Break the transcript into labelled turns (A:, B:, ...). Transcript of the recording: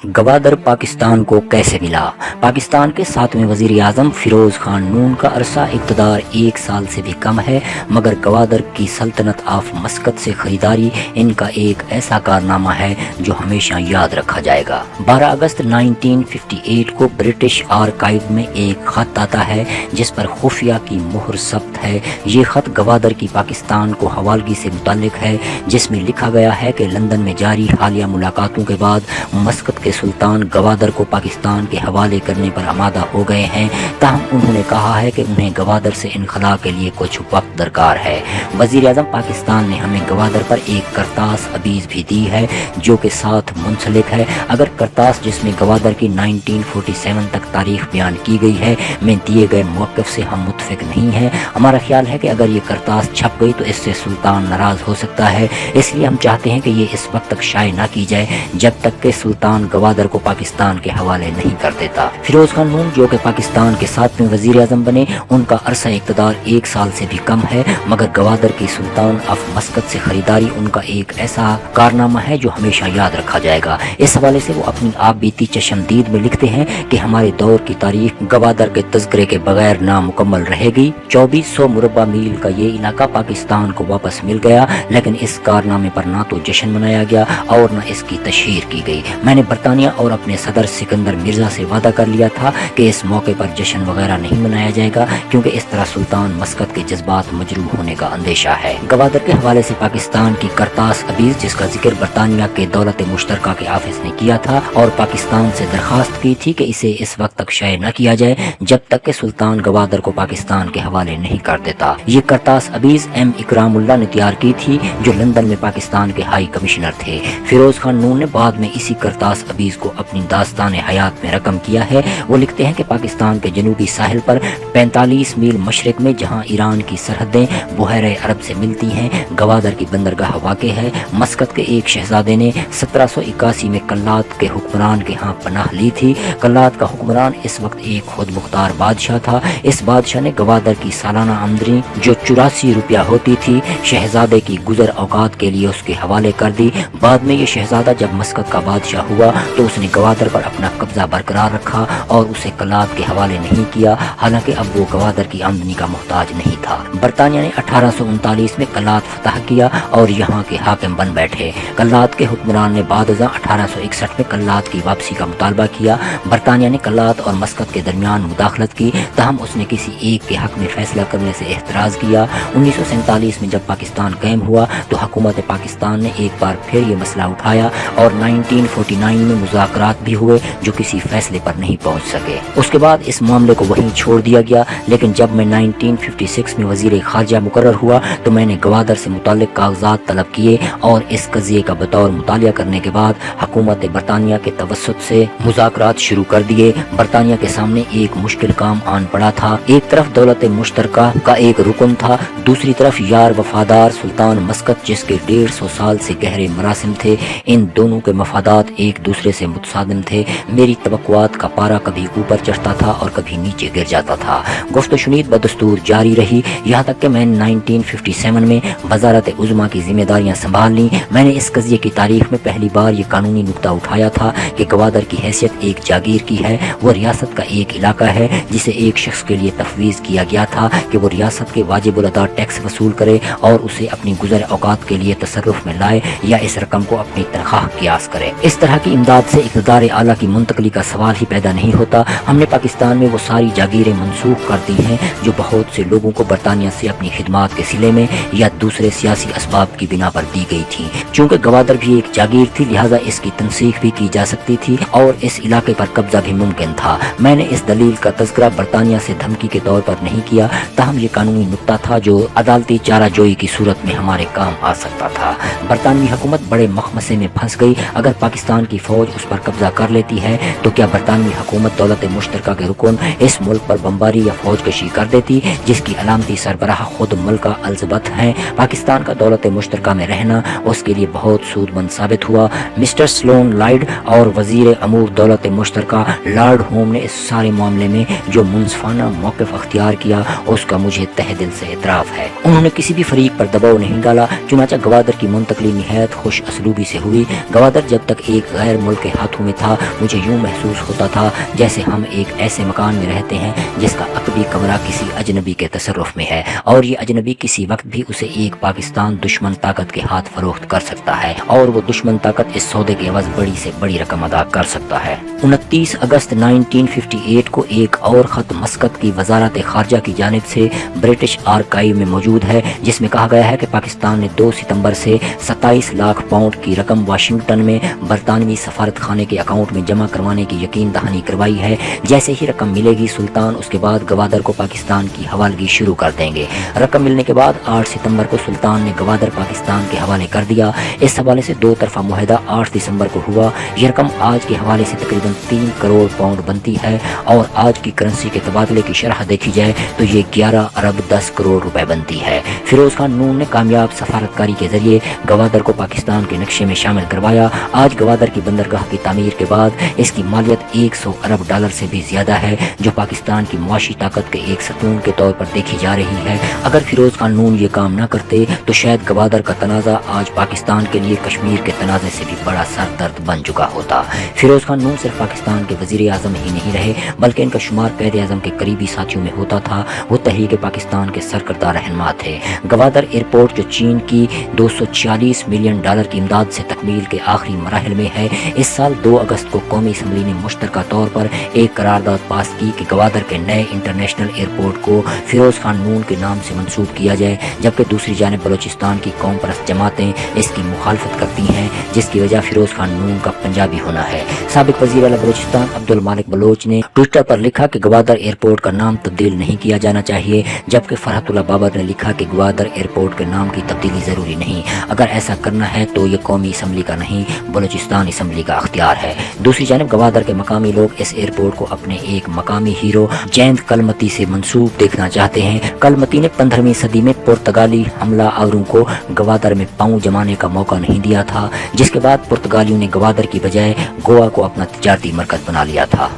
A: गवादर पाकिस्तान को कैसे मिला? पाकिस्तान के 7वें वज़ीर आज़म फ़िरोज़ ख़ान नून का अरसा इक़्तिदार 1 साल से भी कम है, मगर गवादर की सल्तनत ऑफ मस्कत से ख़रीदारी इनका एक ऐसा कारनामा है जो हमेशा याद रखा जाएगा। 12 अगस्त 1958 को ब्रिटिश आर्काइव में एक ख़त आता है जिस पर खुफिया की मुहर सब्त है। ये ख़त गवादर की पाकिस्तान को हवालगी से मुताल्लिक़ है, जिसमें लिखा गया है कि लंदन में जारी हालिया मुलाकातों के बाद मस्कत के सुल्तान गवादर को पाकिस्तान के हवाले करने पर आमादा हो गए हैं। ताहम उन्होंने कहा है कि उन्हें गवादर से इनखला के लिए कुछ वक्त दरकार है। वज़ीर आज़म पाकिस्तान ने हमें गवादर पर एक करतास अबीज़ भी दी है जो के साथ मुंसलिक है। अगर करतास जिसमें गवादर की 1947 तक तारीख बयान की गई है में दिए गए मौक़िफ़ से हम मुतफ़िक नहीं हैं। हमारा ख्याल है कि अगर ये करतास छप गई तो इससे सुल्तान नाराज़ हो सकता है, इसलिए हम चाहते हैं कि ये इस वक्त तक शाये ना की जाए जब तक कि सुल्तान गवादर को पाकिस्तान के हवाले नहीं कर देता। फ़िरोज़ ख़ान नून जो कि पाकिस्तान के 7वें वज़ीर आज़म बने, उनका अरसा इक़्तिदार 1 साल से भी कम है, मगर गवादर की सुल्तान ऑफ मस्कत से ख़रीदारी उनका एक ऐसा कारनामा है जो हमेशा याद रखा जाएगा। इस हवाले से वो अपनी आप बीती चशमदीद में लिखते हैं कि हमारे दौर की तारीख गवादर के तज़किरे के बगैर नामुकम्मल रहेगी। 2400 मुरब्बा मील का ये इलाका पाकिस्तान को वापस मिल गया, लेकिन इस कारनामे पर ना तो जश्न मनाया गया और न इसकी तशहीर की गई। मैंने बरतानिया और अपने सदर सिकंदर मिर्ज़ा से वादा कर लिया था कि इस मौके पर जश्न वगैरह नहीं मनाया जाएगा, क्योंकि इस तरह सुल्तान मस्कत के जज्बात मजरूह होने का अंदेशा है। गवादर के हवाले से पाकिस्तान की करतास अबीज़, जिसका जिक्र बरतानिया के दौलत मुश्तरका के ऑफिस ने किया था और पाकिस्तान से दरख्वास्त की थी कि इसे इस वक्त तक शाये न किया जाए जब तक कि सुल्तान गवादर को पाकिस्तान के हवाले नहीं कर देता। ये करतास अबीज़ एम इकरामुल्लाह ने तैयार की थी जो लंदन में पाकिस्तान के हाई कमिश्नर थे। फ़िरोज़ ख़ान नून ने बाद में इसी करतास अबीज़ को अपनी दास्तान हयात में रकम किया है। वो लिखते हैं कि पाकिस्तान के जनूबी साहिल पर 45 मील मशरक में जहाँ ईरान की सरहदें बहरे अरब से मिलती हैं, गवादर की बंदरगाह वाक़ है। मस्कत के एक शहजादे ने 1781 में कल्लात के हुक्मरान के यहाँ पनाह ली थी। कल्लात का हुक्मरान इस वक्त एक खुद मुख्तार बादशाह था। इस बादशाह ने गवादर की सालाना आमदनी जो 84 रुपया होती थी शहजादे की गुजर औकात के लिए उसके हवाले कर दी। बाद में ये शहजादा जब मस्कत का बादशाह हुआ तो उसने गवादर पर अपना कब्जा बरकरार रखा और उसे कल्लात के हवाले नहीं किया, हालांकि अब वो गवादर की आमदनी का मोहताज नहीं था। बरतानिया ने 1839 में कल्लात फतह किया और यहाँ के हाकिम बन बैठे। कल्लात के हुक्मरान ने बादज़ा 1861 में कल्लात की वापसी का मुतालबा किया। बरतानिया ने कल्लात और मस्कत के दरमियान मुदाखलत की, ताहम उसने किसी एक के हक में फैसला करने से एहतराज़ किया। 1947 में जब पाकिस्तान कायम हुआ तो हुकूमत पाकिस्तान ने एक बार फिर ये मसला उठाया और 1949 में मुज़ाकरात भी हुए जो किसी फैसले पर नहीं पहुंच सके। उसके बाद इस मामले को वहीं छोड़ दिया गया, लेकिन जब मैं 1956 में वज़ीर ख़ारजा मुकर्रर हुआ तो मैंने गवादर से मुताल्लिक़ कागज़ात तलब किए और इस कज़िये का बतौर मुतालिया करने के बाद हुकूमत बरतानिया के तवस्सुत से मुज़ाकरात शुरू कर दिए। बरतानिया के सामने एक मुश्किल काम आन पड़ा था। एक तरफ दौलत मुश्तरका का एक रुकन था, दूसरी तरफ यार वफादार सुल्तान मस्कत जिसके 150 साल से गहरे मरासिम थे। इन दोनों के मफादात एक दूसरे से मुतसादिम थे। मेरी तवक्कुआत का पारा कभी ऊपर चढ़ता था और कभी नीचे गिर जाता था। गुफ्त-ओ-शुनीद बदस्तूर जारी रही, यहाँ तक कि मैंने 1957 में वज़ारत उज़्मा की जिम्मेदारियाँ संभाल ली। मैंने इस कज़िये की तारीख में पहली बार ये कानूनी नुक्ता उठाया था कि गवादर की हैसियत एक जागीर की है। वो रियासत का एक इलाका है जिसे एक शख्स के लिए तफवीज़ किया गया था कि वो रियासत के वाजिबुल अदा टैक्स वसूल करे और उसे अपनी गुज़र औकात के लिए तसर्रुफ़ में लाए या इस रकम को अपनी तनख्वाह कियास करे। इस तरह की इमदाद से इक़्तिदार आला की मुंतकली का सवाल ही पैदा नहीं होता। हमने पाकिस्तान में वो सारी जागीरें मनसूख कर दी हैं जो बहुत से लोगों को बरतानिया से अपनी खिदमात के सिले में या दूसरे सियासी असबाब की बिना पर दी गई थी। चूँकि गवादर भी एक जागीर थी, लिहाजा इसकी तनसीख भी की जा सकती थी और इस इलाके पर कब्जा भी मुमकिन था। मैंने इस दलील का तज़किरा बरतानिया से धमकी के तौर पर नहीं किया, ताहम ये कानूनी नुक्ता था जो अदालती चाराजोई की सूरत में हमारे काम आ सकता था। बरतानवी हुकूमत बड़े मखमसे में फंस गई। अगर पाकिस्तान की फ़ौज उस पर कब्जा कर लेती है तो क्या बरतानवी हुकूमत दौलत मुश्तरका के रुकन इस मुल्क पर बमबारी या फौज कशी कर देती, जिसकी अलामती सरबराह खुद मल्का अल्ज़बत हैं। पाकिस्तान का दौलत मुश्तरका में रहना उसके लिए बहुत सूदमंद साबित हुआ। मिस्टर स्लोन लाइड और वज़ीर अमूर दौलत मुश्तरका लॉर्ड होम ने इस सारे मामले में जो मुंसफाना मौक़िफ़ अख्तियार किया उसका मुझे तहे दिल से एतराफ़ है। उन्होंने किसी भी फरीक पर दबाव नहीं डाला। चुनांचे गवादर की मुंतकली निहायत खुश असलूबी से हुई। गवादर जब तक एक गैर ملک کے ہاتھوں میں تھا مجھے یوں محسوس ہوتا تھا جیسے ہم ایک ایسے مکان میں رہتے ہیں جس کا عقبی کمرہ کسی اجنبی کے تصرف میں ہے اور یہ اجنبی کسی وقت بھی اسے ایک پاکستان دشمن طاقت کے ہاتھ فروخت کر سکتا ہے اور وہ دشمن طاقت اس سودے کے عوض بڑی سے بڑی رقم ادا کر سکتا ہے۔ 29 اگست 1958 کو ایک اور خط مسقط کی وزارت خارجہ کی جانب سے برٹش آرکائیو میں موجود ہے جس میں کہا گیا ہے کہ پاکستان نے 2 ستمبر سے 27 لاکھ پاؤنڈ کی رقم واشنگٹن میں برطانوی سفارت خانے کے اکاؤنٹ میں جمع کروانے کی یقین دہانی کروائی ہے۔ جیسے ہی رقم ملے گی سلطان اس کے بعد گوادر کو پاکستان کی حوالگی شروع کر دیں گے۔ رقم ملنے کے بعد 8 ستمبر کو سلطان نے گوادر پاکستان کے حوالے کر دیا۔ اس حوالے سے 2 طرفہ معاہدہ 8 دسمبر کو ہوا۔ یہ رقم آج کے حوالے سے تقریباً 3 کروڑ پاؤنڈ بنتی ہے اور آج کی کرنسی کے تبادلے کی شرح دیکھی جائے تو یہ 11 ارب 10 کروڑ روپے بنتی ہے۔ فیروز خان نون نے کامیاب سفارتکاری کے ذریعے گوادر کو پاکستان کے نقشے میں شامل کروایا۔ آج گوادر کی بندرگاہ کی تعمیر کے بعد اس کی مالیت 100 ارب ڈالر سے بھی زیادہ ہے جو پاکستان کی معاشی طاقت کے ایک ستون کے طور پر دیکھی جا رہی ہے۔ اگر فیروز خان نون یہ کام نہ کرتے تو شاید گوادر کا تنازع آج پاکستان کے لیے کشمیر کے تنازع سے بھی بڑا سر درد بن چکا ہوتا۔ فیروز خان نون صرف پاکستان کے وزیر اعظم ہی نہیں رہے بلکہ ان کا شمار قائد اعظم کے قریبی ساتھیوں میں ہوتا تھا۔ وہ تحریک پاکستان کے سرکردہ رہنما تھے۔ گوادر ایئرپورٹ جو چین کی 246 ملین ڈالر کی امداد سے تکمیل کے آخری مراحل میں ہے، اس سال 2 اگست کو قومی اسمبلی نے مشترکہ طور پر ایک قرارداد پاس کی کہ گوادر کے نئے انٹرنیشنل ایئرپورٹ کو فیروز خان نون کے نام سے منسوب کیا جائے، جبکہ دوسری جانب بلوچستان کی قوم پرست جماعتیں اس کی مخالفت کرتی ہیں جس کی وجہ فیروز خان نون کا پنجابی ہونا ہے۔ سابق وزیر اعلیٰ بلوچستان عبدالمالک بلوچ نے ٹویٹر پر لکھا کہ گوادر ایئرپورٹ کا نام تبدیل نہیں کیا جانا چاہیے، جبکہ فرحت اللہ بابر نے لکھا کہ گوادر ایئرپورٹ کے نام کی تبدیلی ضروری نہیں، اگر ایسا کرنا ہے تو یہ قومی اسمبلی کا نہیں بلوچستان اسمبلی کا اختیار ہے۔ دوسری جانب گوادر کے مقامی لوگ اس ایئرپورٹ کو اپنے ایک مقامی ہیرو جیند کلمتی سے منسوب دیکھنا چاہتے ہیں۔ کلمتی نے 15ویں صدی میں پرتگالی حملہ آوروں کو گوادر میں پاؤں جمانے کا موقع نہیں دیا تھا، جس کے بعد پرتگالیوں نے گوادر کی بجائے گوا کو اپنا تجارتی مرکز بنا لیا تھا۔